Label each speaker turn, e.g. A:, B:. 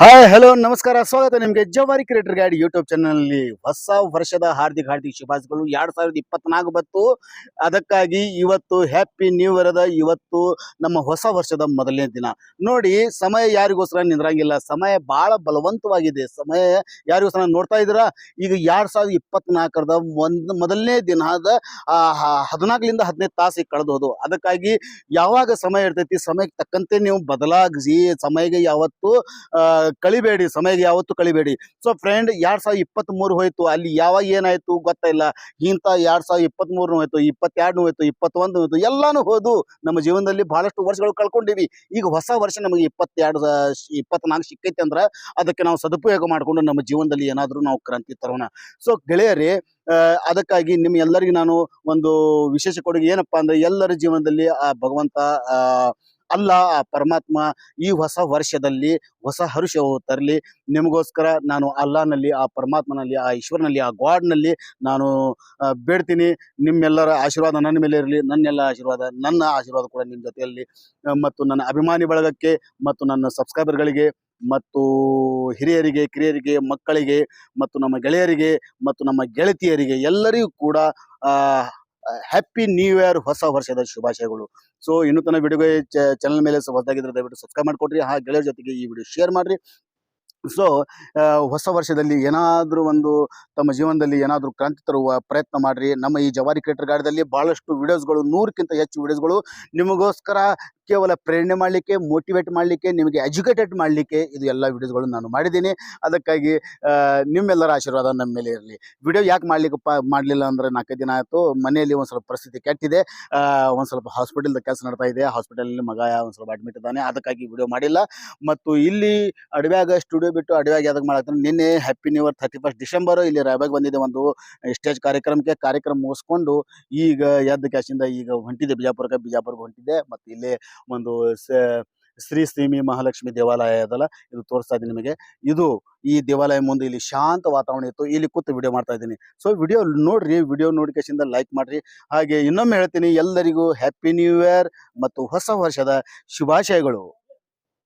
A: Hi hello ನಮಸ್ಕಾರ, ಸ್ವಾಗತ ನಿಮಗೆ ಜವಾರಿ ಕ್ರಿಯೇಟರ್ ಗೈಡ್ ಯೂಟ್ಯೂಬ್ ಚಾನಲ್ನಲ್ಲಿ. ಹೊಸ ವರ್ಷದ ಹಾರ್ದಿಕ ಶುಭಾಶಯಗಳು. 2024 ಬತ್ತು. ಅದಕ್ಕಾಗಿ ಇವತ್ತು ಹ್ಯಾಪಿ ನ್ಯೂ ಇಯರ್ ಇವತ್ತು ನಮ್ಮ ಹೊಸ ವರ್ಷದ ಮೊದಲನೇ ದಿನ. ನೋಡಿ, ಸಮಯ ಯಾರಿಗೋಸ್ಕರ ನಿಂದ್ರಂಗಿಲ್ಲ. ಸಮಯ ಬಹಳ ಬಲವಂತವಾಗಿದೆ. ಸಮಯ ಯಾರಿಗೋಸ್ಕರ ನೋಡ್ತಾ ಇದ್ದೀರಾ. ಈಗ 2024ರದ ಮೊದಲನೇ ದಿನದ 14ರಿಂದ 15 ತಾಸು ಕಳೆದೋದು. ಅದಕ್ಕಾಗಿ ಯಾವಾಗ ಸಮಯ ಇರ್ತೈತಿ, ಸಮಯಕ್ಕೆ ತಕ್ಕಂತೆ ನೀವು ಬದಲಾಗಿಸಿ. ಸಮಯಕ್ಕೆ ಯಾವತ್ತು ಕಳಿಬೇಡಿ, ಸಮಯಕ್ಕೆ ಯಾವತ್ತು ಕಳಿಬೇಡಿ. ಸೊ ಫ್ರೆಂಡ್, 2023 ಹೋಯ್ತು, ಅಲ್ಲಿ ಯಾವಾಗ ಏನಾಯ್ತು ಗೊತ್ತಿಲ್ಲ. ಇಂಥ 2023 ಹೋಯ್ತು, 22 ಹೋಯ್ತು, 21 ಹೋಯ್ತು, ಎಲ್ಲಾನು ಹೋದು. ನಮ್ಮ ಜೀವನದಲ್ಲಿ ಬಹಳಷ್ಟು ವರ್ಷಗಳು ಕಳ್ಕೊಂಡಿವಿ. ಈಗ ಹೊಸ ವರ್ಷ ನಮಗೆ 24 ಸಿಕ್ಕೈತೆ ಅಂದ್ರೆ ಅದಕ್ಕೆ ನಾವು ಸದುಪಯೋಗ ಮಾಡಿಕೊಂಡು ನಮ್ಮ ಜೀವನದಲ್ಲಿ ಏನಾದರೂ ನಾವು ಕ್ರಾಂತಿ ತರೋಣ. ಸೊ ಗೆಳೆಯರೇ, ಅದಕ್ಕಾಗಿ ನಿಮ್ಮ ಎಲ್ಲರಿಗೂ ನಾನು ಒಂದು ವಿಶೇಷ ಕೊಡುಗೆ ಏನಪ್ಪಾ ಅಂದ್ರೆ, ಎಲ್ಲರ ಜೀವನದಲ್ಲಿ ಆ ಭಗವಂತ ಅಲ್ಲ, ಆ ಪರಮಾತ್ಮ ಈ ಹೊಸ ವರ್ಷದಲ್ಲಿ ಹೊಸ ಹರುಷವು ತರಲಿ. ನಿಮಗೋಸ್ಕರ ನಾನು ಅಲ್ಲಾನಲ್ಲಿ, ಆ ಪರಮಾತ್ಮನಲ್ಲಿ, ಆ ಈಶ್ವರನಲ್ಲಿ, ಆ ಗಾಡ್ನಲ್ಲಿ ನಾನು ಬೇಡ್ತೀನಿ. ನಿಮ್ಮೆಲ್ಲರ ಆಶೀರ್ವಾದ ನನ್ನ ಮೇಲೆ ಇರಲಿ. ನನ್ನ ಆಶೀರ್ವಾದ ಕೂಡ ನಿಮ್ಮ ಜೊತೆಯಲ್ಲಿ, ಮತ್ತು ನನ್ನ ಅಭಿಮಾನಿ ಬಳಗಕ್ಕೆ, ಮತ್ತು ನನ್ನ ಸಬ್ಸ್ಕ್ರೈಬರ್ಗಳಿಗೆ, ಮತ್ತು ಹಿರಿಯರಿಗೆ, ಕಿರಿಯರಿಗೆ, ಮಕ್ಕಳಿಗೆ, ಮತ್ತು ನಮ್ಮ ಗೆಳೆಯರಿಗೆ, ಮತ್ತು ನಮ್ಮ ಗೆಳತಿಯರಿಗೆ ಎಲ್ಲರಿಗೂ ಕೂಡ ಹ್ಯಾಪಿ ನ್ಯೂ ಇಯರ್, ಹೊಸ ವರ್ಷದ ಶುಭಾಶಯಗಳು. ಸೊ ಇನ್ನೂ ತನಕ ವಿಡಿಯೋಗೆ ಚಾನಲ್ ಮೇಲೆ ಹೊಸದಾಗಿದ್ರೆ ದಯವಿಟ್ಟು ಸಬ್ಸ್ಕ್ರೈಬ್ ಮಾಡ್ಕೊಡ್ರಿ. ಗೆಳೆಯರ ಜೊತೆಗೆ ಈ ವಿಡಿಯೋ ಶೇರ್ ಮಾಡಿರಿ. ಸೊ ಹೊಸ ವರ್ಷದಲ್ಲಿ ಏನಾದರೂ ಒಂದು ತಮ್ಮ ಜೀವನದಲ್ಲಿ ಏನಾದರೂ ಕ್ರಾಂತಿ ತರುವ ಪ್ರಯತ್ನ ಮಾಡಿರಿ. ನಮ್ಮ ಈ ಜವಾರಿ ಕ್ರಿಯೇಟರ್ ಗಾರ್ಡಲ್ಲಿ ಭಾಳಷ್ಟು ವಿಡಿಯೋಸ್ಗಳು, 100ಕ್ಕಿಂತ ಹೆಚ್ಚು ವಿಡಿಯೋಸ್ಗಳು ನಿಮಗೋಸ್ಕರ ಕೇವಲ ಪ್ರೇರಣೆ ಮಾಡಲಿಕ್ಕೆ, ಮೋಟಿವೇಟ್ ಮಾಡಲಿಕ್ಕೆ, ನಿಮಗೆ ಎಜುಕೇಟೆಡ್ ಮಾಡಲಿಕ್ಕೆ ಇದು ಎಲ್ಲ ವಿಡಿಯೋಸ್ಗಳು ನಾನು ಮಾಡಿದ್ದೀನಿ. ಅದಕ್ಕಾಗಿ ನಿಮ್ಮೆಲ್ಲರ ಆಶೀರ್ವಾದ ನಮ್ಮ ಮೇಲೆ ಇರಲಿ. ವಿಡಿಯೋ ಯಾಕೆ ಮಾಡಲಿಲ್ಲ ಅಂದರೆ, 4 ದಿನ ಆಯಿತು, ಮನೆಯಲ್ಲಿ ಒಂದು ಸ್ವಲ್ಪ ಪರಿಸ್ಥಿತಿ ಕೆಟ್ಟಿದೆ. ಒಂದು ಸ್ವಲ್ಪ ಹಾಸ್ಪಿಟಲ್ದ ಕೆಲಸ ನಡ್ತಾ ಇದೆ. ಹಾಸ್ಪಿಟಲಲ್ಲಿ ಮಗ ಒಂದು ಸ್ವಲ್ಪ ಅಡ್ಮಿಟ್ ಇದ್ದಾನೆ. ಅದಕ್ಕಾಗಿ ವಿಡಿಯೋ ಮಾಡಿಲ್ಲ. ಮತ್ತು ಇಲ್ಲಿ ಅಡವ್ಯಾಗ ಸ್ಟುಡಿಯೋ ಬಿಟ್ಟು ಅಡವ್ಯಾಗ ಯಾವ್ದಾಗ ಮಾಡತ್ತೀನಿ. ನಿನ್ನೆ ಹ್ಯಾಪಿ ನ್ಯೂ ಇಯರ್ 31 ಡಿಸೆಂಬರ್ ಇಲ್ಲಿ ರಾಯಬಾಗ್ ಬಂದಿದೆ ಒಂದು ಸ್ಟೇಜ್ ಕಾರ್ಯಕ್ರಮ ಮುಗಿಸ್ಕೊಂಡು ಈಗ ಎದ್ದ ಕ್ಯಾಶಿಂದ ಈಗ ಹೊಂಟಿದೆ ಬಿಜಾಪುರ್ಗೆ ಹೊಂಟಿದ್ದೆ. ಮತ್ತು ಇಲ್ಲೇ ಒಂದು ಶ್ರೀ ಮಹಾಲಕ್ಷ್ಮಿ ದೇವಾಲಯ ಅದಲ್ಲ, ಇದು ತೋರಿಸ್ತಾ ಇದ್ದೀನಿ ನಿಮಗೆ. ಈ ದೇವಾಲಯ ಮುಂದೆ ಇಲ್ಲಿ ಶಾಂತ ವಾತಾವರಣ ಇತ್ತು. ಇಲ್ಲಿ ಕೂತು ವಿಡಿಯೋ ಮಾಡ್ತಾ ಇದ್ದೀನಿ. ಸೊ ವಿಡಿಯೋ ನೋಡ್ರಿ, ವಿಡಿಯೋ ನೋಡಿಕೆಸಿಂದ ಲೈಕ್ ಮಾಡ್ರಿ. ಹಾಗೆ ಇನ್ನೊಮ್ಮೆ ಹೇಳ್ತೀನಿ, ಎಲ್ಲರಿಗೂ ಹ್ಯಾಪಿ ನ್ಯೂ ಇಯರ್ ಮತ್ತು ಹೊಸ ವರ್ಷದ ಶುಭಾಶಯಗಳು.